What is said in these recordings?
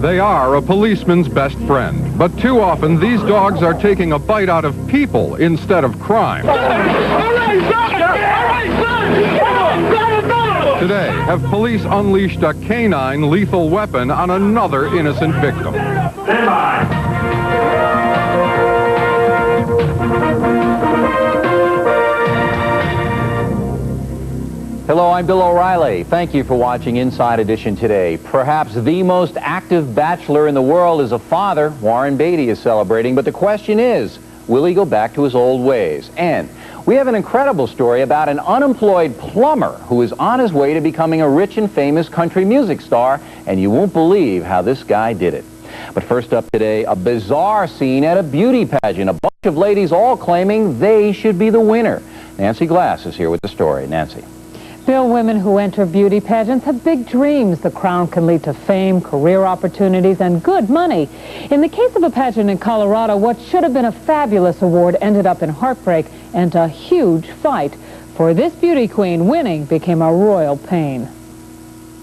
They are a policeman's best friend, but too often these dogs are taking a bite out of people instead of crime. Today, have police unleashed a canine lethal weapon on another innocent victim. Stand by. Hello, I'm Bill O'Reilly. Thank you for watching Inside Edition today. Perhaps the most active bachelor in the world is a father. Warren Beatty is celebrating, but the question is, will he go back to his old ways? And we have an incredible story about an unemployed plumber who is on his way to becoming a rich and famous country music star, and you won't believe how this guy did it. But first up today, a bizarre scene at a beauty pageant. A bunch of ladies all claiming they should be the winner. Nancy Glass is here with the story. Nancy. Bill, women who enter beauty pageants have big dreams. The crown can lead to fame, career opportunities, and good money. In the case of a pageant in Colorado, what should have been a fabulous award ended up in heartbreak and a huge fight. For this beauty queen, winning became a royal pain.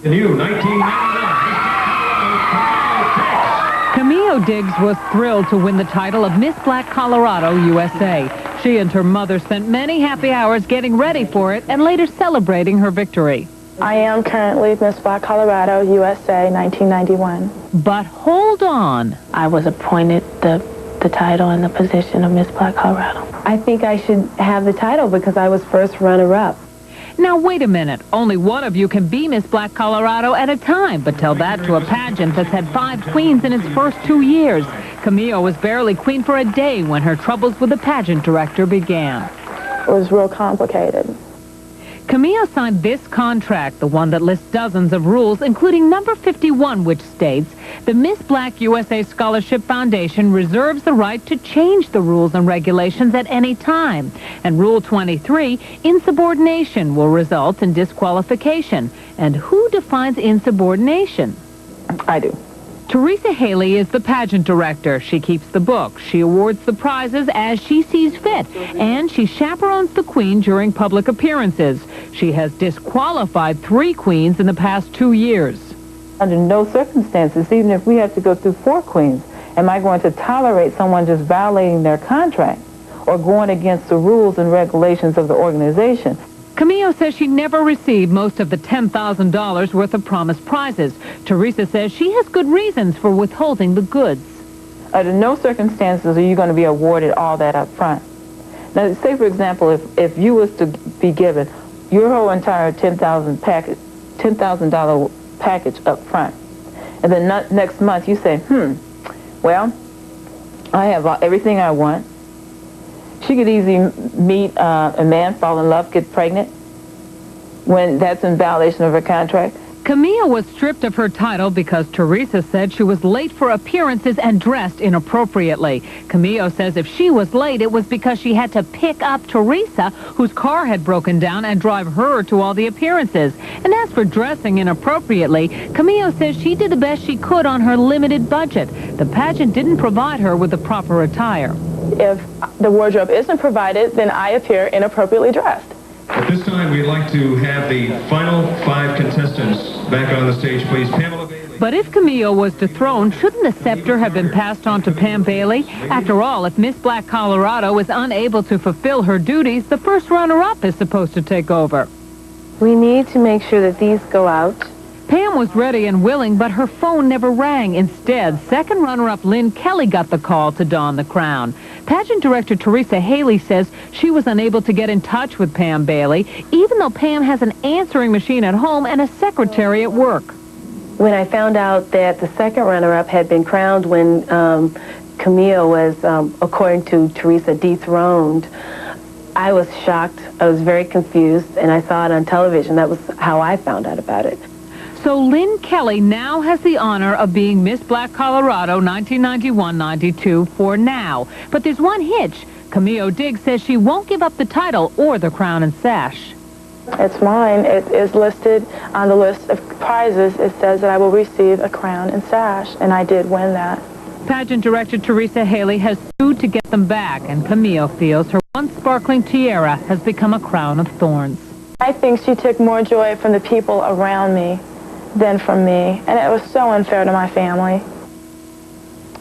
The new 1999. Camille Diggs was thrilled to win the title of Miss Black Colorado, USA. She and her mother spent many happy hours getting ready for it and later celebrating her victory. I am currently Miss Black Colorado, USA, 1991. But hold on. I was appointed the title and the position of Miss Black Colorado. I think I should have the title because I was first runner-up. Now, wait a minute. Only one of you can be Miss Black Colorado at a time, but tell that to a pageant that's had 5 queens in its first 2 years. Camille was barely queen for a day when her troubles with the pageant director began. It was real complicated. Camille signed this contract, the one that lists dozens of rules, including number 51, which states, the Miss Black USA Scholarship Foundation reserves the right to change the rules and regulations at any time. And Rule 23, insubordination will result in disqualification. And who defines insubordination? I do. Teresa Haley is the pageant director. She keeps the book. She awards the prizes as she sees fit. And she chaperones the queen during public appearances. She has disqualified 3 queens in the past 2 years. Under no circumstances, even if we have to go through 4 queens, am I going to tolerate someone just violating their contract or going against the rules and regulations of the organization? Camille says she never received most of the $10,000 worth of promised prizes. Teresa says she has good reasons for withholding the goods. Under no circumstances are you going to be awarded all that up front. Now, say, for example, if you was to be given your whole entire $10,000 package up front, and then next month you say, well, I have everything I want. She could easily meet a man, fall in love, get pregnant, when that's in violation of her contract. Camille was stripped of her title because Teresa said she was late for appearances and dressed inappropriately. Camille says if she was late, it was because she had to pick up Teresa, whose car had broken down, and drive her to all the appearances. And as for dressing inappropriately, Camille says she did the best she could on her limited budget. The pageant didn't provide her with the proper attire. If the wardrobe isn't provided, then I appear inappropriately dressed. At this time, we'd like to have the final 5 contestants back on the stage, please. Pamela Bailey. But if Camille was dethroned, shouldn't the scepter have been passed on to Pam Bailey? After all, if Miss Black Colorado is unable to fulfill her duties, the first runner-up is supposed to take over. We need to make sure that these go out. Pam was ready and willing, but her phone never rang. Instead, second runner-up Lynn Kelly got the call to don the crown. Pageant director Teresa Haley says she was unable to get in touch with Pam Bailey, even though Pam has an answering machine at home and a secretary at work. When I found out that the second runner-up had been crowned when Camille was, according to Teresa, dethroned, I was shocked. I was very confused, and I saw it on television. That was how I found out about it. So Lynn Kelly now has the honor of being Miss Black Colorado 1991-92 for now. But there's one hitch. Camille Diggs says she won't give up the title or the crown and sash. It's mine. It is listed on the list of prizes. It says that I will receive a crown and sash, and I did win that. Pageant director Teresa Haley has sued to get them back, and Camille feels her once sparkling tiara has become a crown of thorns. I think she took more joy from the people around me than from me, and it was so unfair to my family.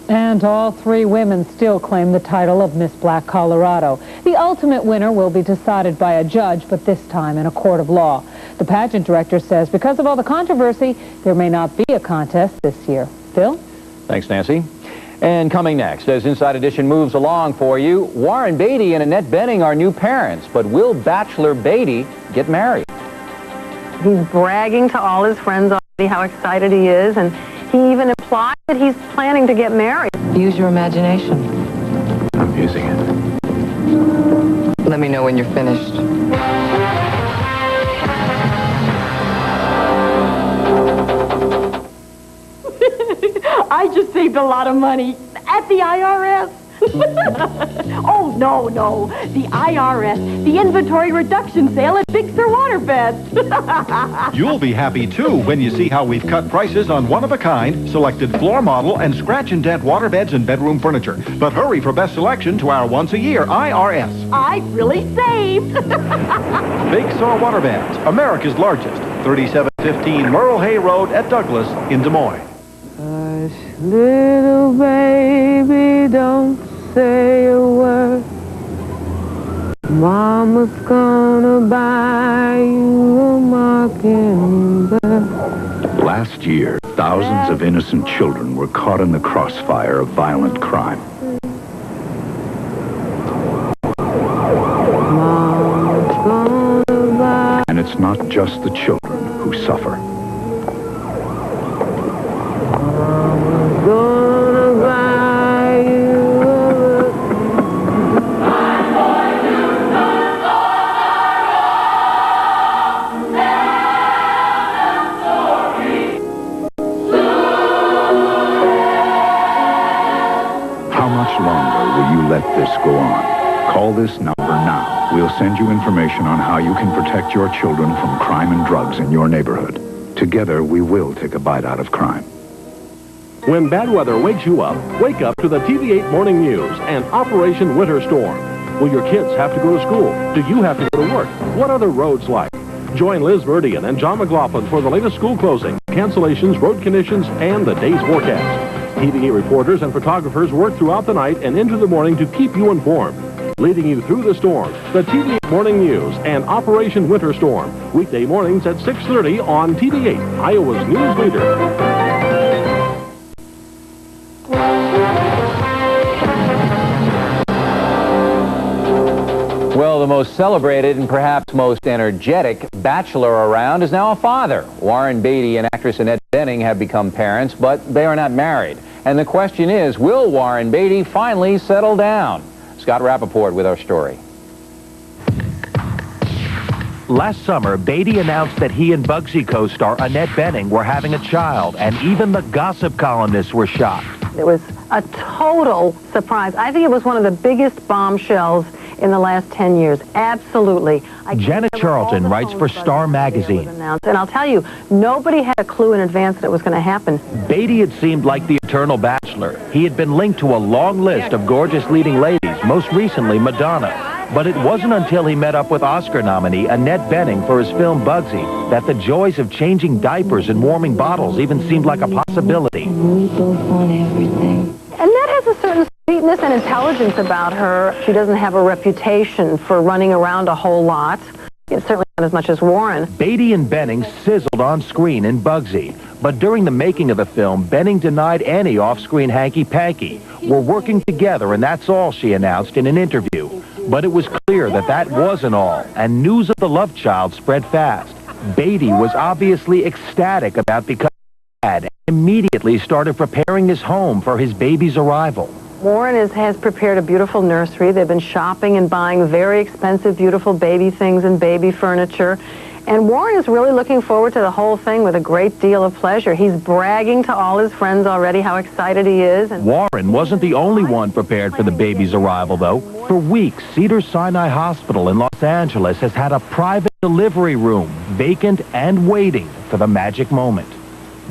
And all three women still claim the title of Miss Black Colorado. The ultimate winner will be decided by a judge, but this time in a court of law. The pageant director says because of all the controversy, there may not be a contest this year. Phil? Thanks, Nancy. And coming next, as Inside Edition moves along for you, Warren Beatty and Annette Bening are new parents, but will Bachelor Beatty get married? He's bragging to all his friends already how excited he is, and he even implied that he's planning to get married. Use your imagination. I'm using it. Let me know when you're finished. I just saved a lot of money at the IRS. Oh, no. The IRS, the inventory reduction sale at Big Sur Waterbeds. You'll be happy, too, when you see how we've cut prices on one-of-a-kind, selected floor model, and scratch and dent waterbeds and bedroom furniture. But hurry for best selection to our once-a-year IRS. I really saved. Big Sur Waterbeds, America's largest, 3715 Merle Hay Road at Douglas in Des Moines. Hush, little baby, don't say a word. Mama's gonna buy you a mockingbird. Last year, thousands of innocent children were caught in the crossfire of violent crime. Mama's gonna buy. And it's not just the children who suffer. Mama's gonna buy you a How much longer will you let this go on? Call this number now. We'll send you information on how you can protect your children from crime and drugs in your neighborhood. Together, we will take a bite out of crime. When bad weather wakes you up, wake up to the TV8 Morning News and Operation Winter Storm. Will your kids have to go to school? Do you have to go to work? What are the roads like? Join Liz Verdian and John McLaughlin for the latest school closing, cancellations, road conditions, and the day's forecast. TV8 reporters and photographers work throughout the night and into the morning to keep you informed. Leading you through the storm, the TV8 Morning News and Operation Winter Storm. Weekday mornings at 6:30 on TV8, Iowa's news leader. Well, the most celebrated and perhaps most energetic bachelor around is now a father. Warren Beatty and actress Annette Bening have become parents, but they are not married. And the question is, will Warren Beatty finally settle down? Scott Rappaport with our story. Last summer, Beatty announced that he and Bugsy co-star Annette Bening were having a child, and even the gossip columnists were shocked. It was a total surprise. I think it was one of the biggest bombshells in the last 10 years. Absolutely. Janet Charlton writes for Star Magazine. And I'll tell you, nobody had a clue in advance that it was going to happen. Beatty had seemed like the eternal bachelor. He had been linked to a long list of gorgeous leading ladies, most recently Madonna. But it wasn't until he met up with Oscar nominee Annette Bening for his film Bugsy that the joys of changing diapers and warming bottles even seemed like a possibility. We both want everything. Annette has a certain sweetness and intelligence about her. She doesn't have a reputation for running around a whole lot. It's certainly not as much as Warren. Beatty and Bening sizzled on screen in Bugsy. But during the making of the film, Bening denied any off-screen hanky-panky. We're working together, and that's all, she announced in an interview. But it was clear that that wasn't all, and news of the love child spread fast. Beatty was obviously ecstatic about becoming a dad and immediately started preparing his home for his baby's arrival. Warren has prepared a beautiful nursery. They've been shopping and buying very expensive, beautiful baby things and baby furniture. And Warren is really looking forward to the whole thing with a great deal of pleasure. He's bragging to all his friends already how excited he is. And Warren wasn't the only one prepared for the baby's arrival, though. For weeks, Cedars-Sinai Hospital in Los Angeles has had a private delivery room, vacant and waiting for the magic moment.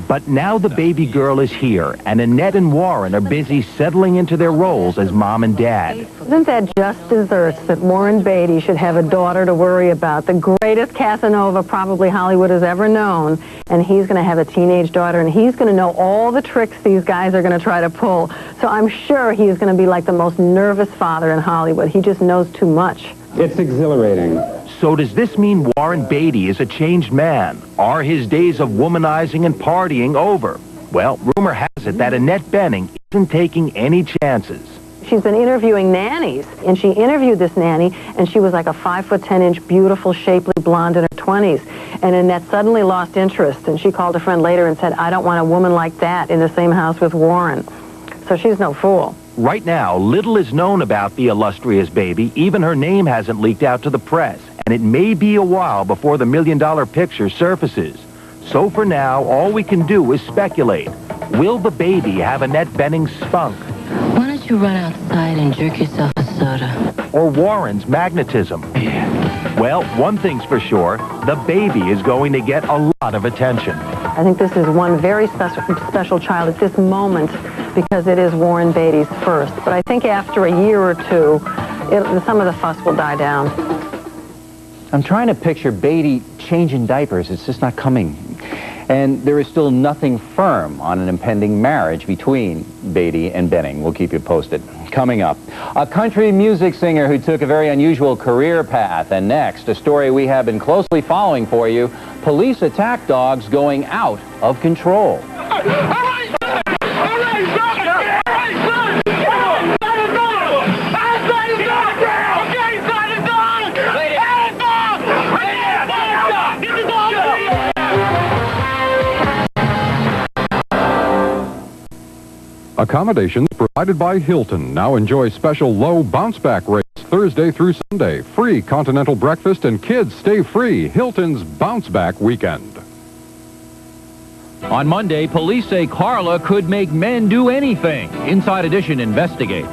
But now the baby girl is here, and Annette and Warren are busy settling into their roles as mom and dad. Isn't that just desserts that Warren Beatty should have a daughter to worry about? The greatest Casanova probably Hollywood has ever known, and he's going to have a teenage daughter, and he's going to know all the tricks these guys are going to try to pull. So I'm sure he's going to be like the most nervous father in Hollywood. He just knows too much. It's exhilarating. So does this mean Warren Beatty is a changed man? Are his days of womanizing and partying over? Well, rumor has it that Annette Bening isn't taking any chances. She's been interviewing nannies, and she interviewed this nanny, and she was like a 5'10" beautiful, shapely blonde in her 20s. And Annette suddenly lost interest, and she called a friend later and said, I don't want a woman like that in the same house with Warren. So she's no fool. Right now, little is known about the illustrious baby. Even her name hasn't leaked out to the press, and it may be a while before the $1 million picture surfaces. So for now, all we can do is speculate. Will the baby have Annette Bening's spunk? Why don't you run outside and jerk yourself a soda? Or Warren's magnetism? Well, one thing's for sure, the baby is going to get a lot of attention. I think this is one very special child at this moment because it is Warren Beatty's first. But I think after a year or two, some of the fuss will die down. I'm trying to picture Beatty changing diapers. It's just not coming. And there is still nothing firm on an impending marriage between Beatty and Bening. We'll keep you posted. Coming up, a country music singer who took a very unusual career path. And next, a story we have been closely following for you. Police attack dogs going out of control. Accommodations provided by Hilton. Now enjoy special low bounce-back rates Thursday through Sunday. Free continental breakfast and kids stay free. Hilton's bounce-back weekend. On Monday, police say Carla could make men do anything. Inside Edition investigates.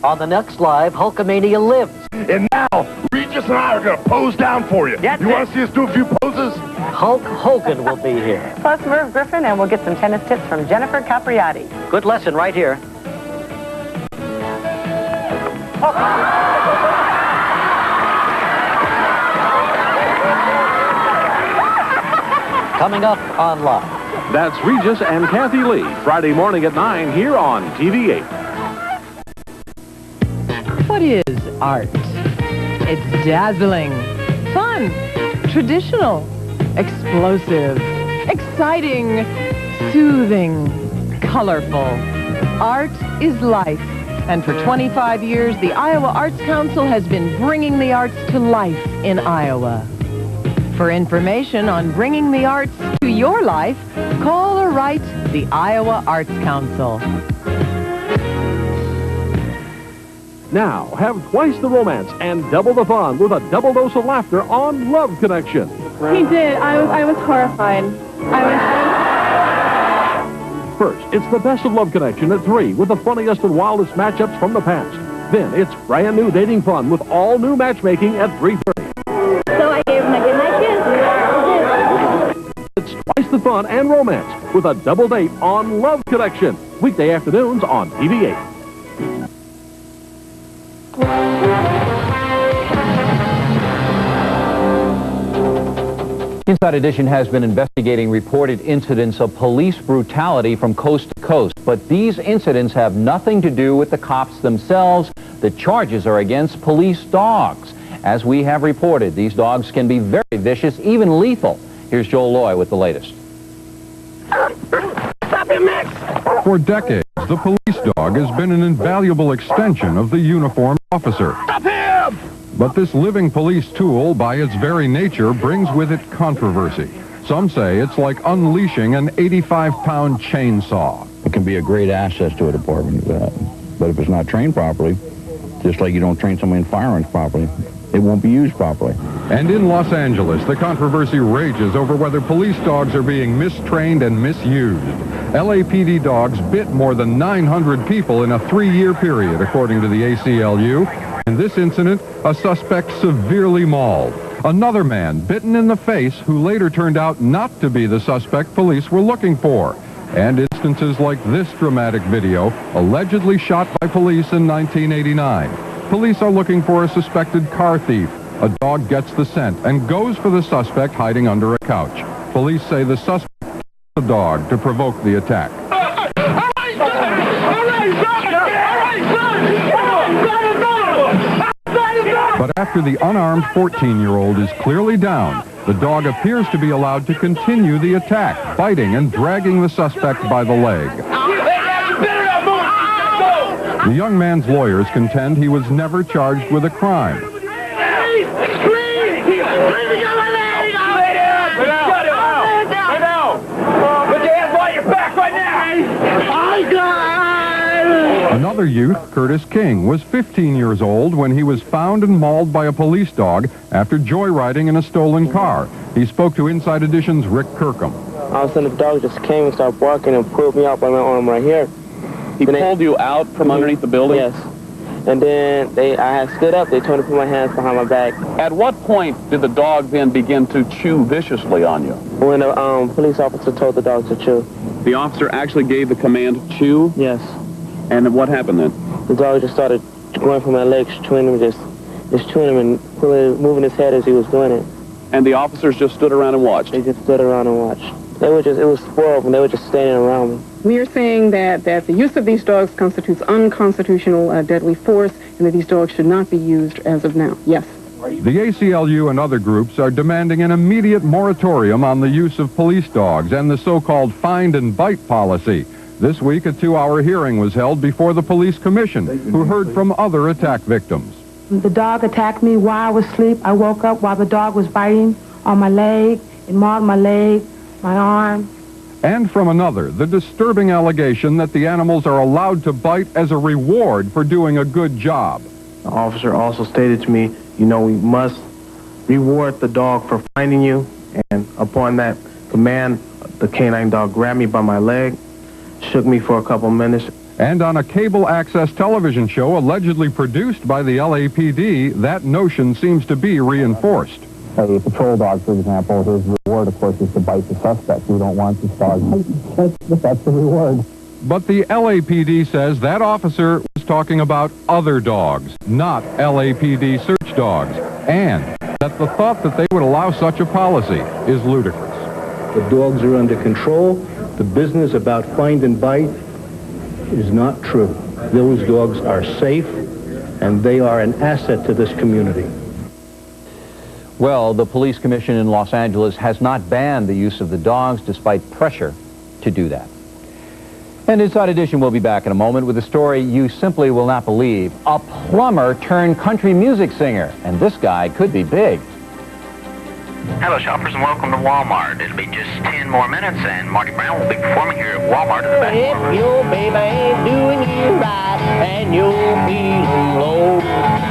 On the next Live, Hulkamania lives. And now, Regis and I are going to pose down for you. You want to see us do a few poses? Hulk Hogan will be here. Plus Merv Griffin, and we'll get some tennis tips from Jennifer Capriati. Good lesson right here. Coming up on Live. That's Regis and Kathy Lee, Friday morning at 9 here on TV8. What is art? It's dazzling, fun, traditional, explosive, exciting, soothing, colorful. Art is life. And for 25 years, the Iowa Arts Council has been bringing the arts to life in Iowa. For information on bringing the arts to your life, call or write the Iowa Arts Council. Now, have twice the romance and double the fun with a double dose of laughter on Love Connection. He did. I was horrified. First, it's the best of Love Connection at 3 with the funniest and wildest matchups from the past. Then, it's brand new dating fun with all new matchmaking at 3:30. So I gave him a good night kiss. It's twice the fun and romance with a double date on Love Connection. Weekday afternoons on TV8. Inside Edition has been investigating reported incidents of police brutality from coast to coast, but these incidents have nothing to do with the cops themselves. The charges are against police dogs. As we have reported, these dogs can be very vicious, even lethal. Here's Joel Loy with the latest. Stop him, Max! For decades, the police dog has been an invaluable extension of the uniformed officer. Stop him! But this living police tool, by its very nature, brings with it controversy. Some say it's like unleashing an 85-pound chainsaw. It can be a great asset to a department, but if it's not trained properly, just like you don't train somebody in firearms properly, it won't be used properly. And in Los Angeles, the controversy rages over whether police dogs are being mistrained and misused. LAPD dogs bit more than 900 people in a 3-year period, according to the ACLU. In this incident, a suspect severely mauled. Another man bitten in the face who later turned out not to be the suspect police were looking for. And instances like this dramatic video, allegedly shot by police in 1989. Police are looking for a suspected car thief. A dog gets the scent and goes for the suspect hiding under a couch. Police say the suspect killed the dog to provoke the attack. But after the unarmed 14-year-old is clearly down, the dog appears to be allowed to continue the attack, biting and dragging the suspect by the leg. The young man's lawyers contend he was never charged with a crime. Another youth, Curtis King, was 15 years old when he was found and mauled by a police dog after joyriding in a stolen car. He spoke to Inside Edition's Rick Kirkham. All of a sudden, the dog just came and started barking and pulled me out by my arm right here. He pulled you out from underneath the building? Yes. And then I had stood up. They told me to put my hands behind my back. At what point did the dog then begin to chew viciously on you? When the police officer told the dog to chew. The officer actually gave the command to chew? Yes. And what happened then? The dog just started going for my legs, chewing him, just chewing him and moving his head as he was doing it. And the officers just stood around and watched? They just stood around and watched. It was 4 of them. They were just standing around me. We are saying that the use of these dogs constitutes unconstitutional deadly force and that these dogs should not be used as of now. Yes. The ACLU and other groups are demanding an immediate moratorium on the use of police dogs and the so-called find and bite policy. This week, a 2-hour hearing was held before the police commission, who heard from other attack victims. The dog attacked me while I was asleep. I woke up while the dog was biting on my leg. It mauled my leg, my arm. And from another, the disturbing allegation that the animals are allowed to bite as a reward for doing a good job. The officer also stated to me, we must reward the dog for finding you. And upon that command, the canine dog grabbed me by my leg, shook me for a couple minutes. And on a cable access television show allegedly produced by the LAPD, that notion seems to be reinforced. A patrol dog, for example, his reward, of course, is to bite the suspect. We don't want this dog. That's the reward. But the LAPD says that officer was talking about other dogs, not LAPD search dogs, and that the thought that they would allow such a policy is ludicrous. The dogs are under control. The business about find and bite is not true. Those dogs are safe, and they are an asset to this community. Well, the police commission in Los Angeles has not banned the use of the dogs despite pressure to do that. And Inside Edition will be back in a moment with a story you simply will not believe. A plumber turned country music singer, and this guy could be big. Hello, shoppers, and welcome to Walmart. It'll be just 10 more minutes, and Marty Brown will be performing here at Walmart at the back. If your baby ain't doing you right and you're feeling low,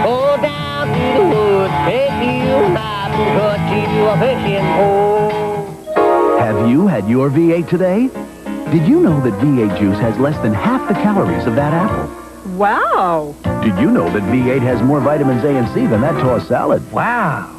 go down to the woods, take you a knife and cut you a fishing pole. Have you had your V8 today? Did you know that V8 juice has less than half the calories of that apple? Wow. Did you know that V8 has more vitamins A and C than that tossed salad? Wow.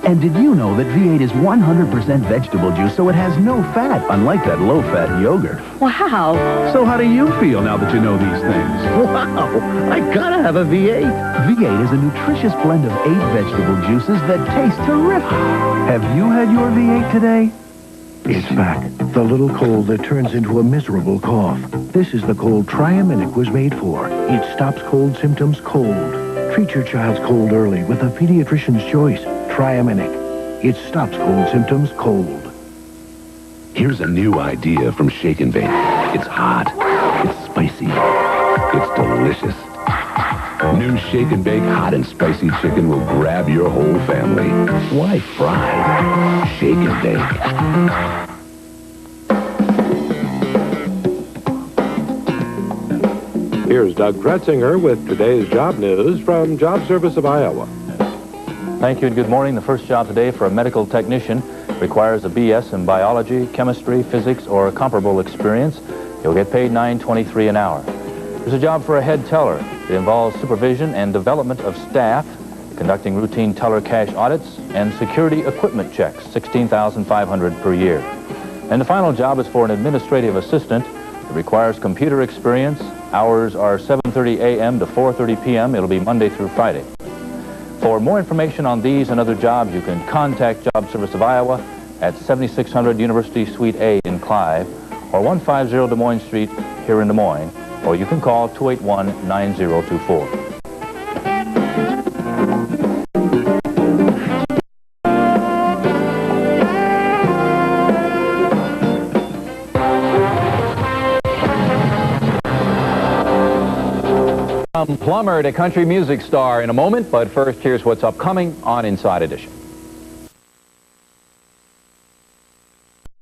And did you know that V8 is 100% vegetable juice, so it has no fat, unlike that low-fat yogurt? Wow. So how do you feel now that you know these things? Wow. I gotta have a V8. V8 is a nutritious blend of 8 vegetable juices that taste terrific. Have you had your V8 today? It's back. The little cold that turns into a miserable cough. This is the cold Triaminic was made for. It stops cold symptoms cold. Treat your child's cold early with a pediatrician's choice, Triaminic. It stops cold symptoms cold. Here's a new idea from Shake and Bake. It's hot. It's spicy. It's delicious. New Shake and Bake hot and spicy chicken will grab your whole family. Why fry? Shake and Bake. Here's Doug Kretzinger with today's job news from Job Service of Iowa. Thank you and good morning. The first job today for a medical technician requires a BS in biology, chemistry, physics, or comparable experience. You'll get paid $9.23 an hour. There's a job for a head teller. It involves supervision and development of staff, conducting routine teller cash audits, and security equipment checks, $16,500 per year. And the final job is for an administrative assistant. It requires computer experience. Hours are 7:30 a.m. to 4:30 p.m. It'll be Monday through Friday. For more information on these and other jobs, you can contact Job Service of Iowa at 7600 University Suite A in Clive, or 150 Des Moines Street here in Des Moines, or you can call 281-9024. From plumber to country music star in a moment, but first, here's what's upcoming on Inside Edition.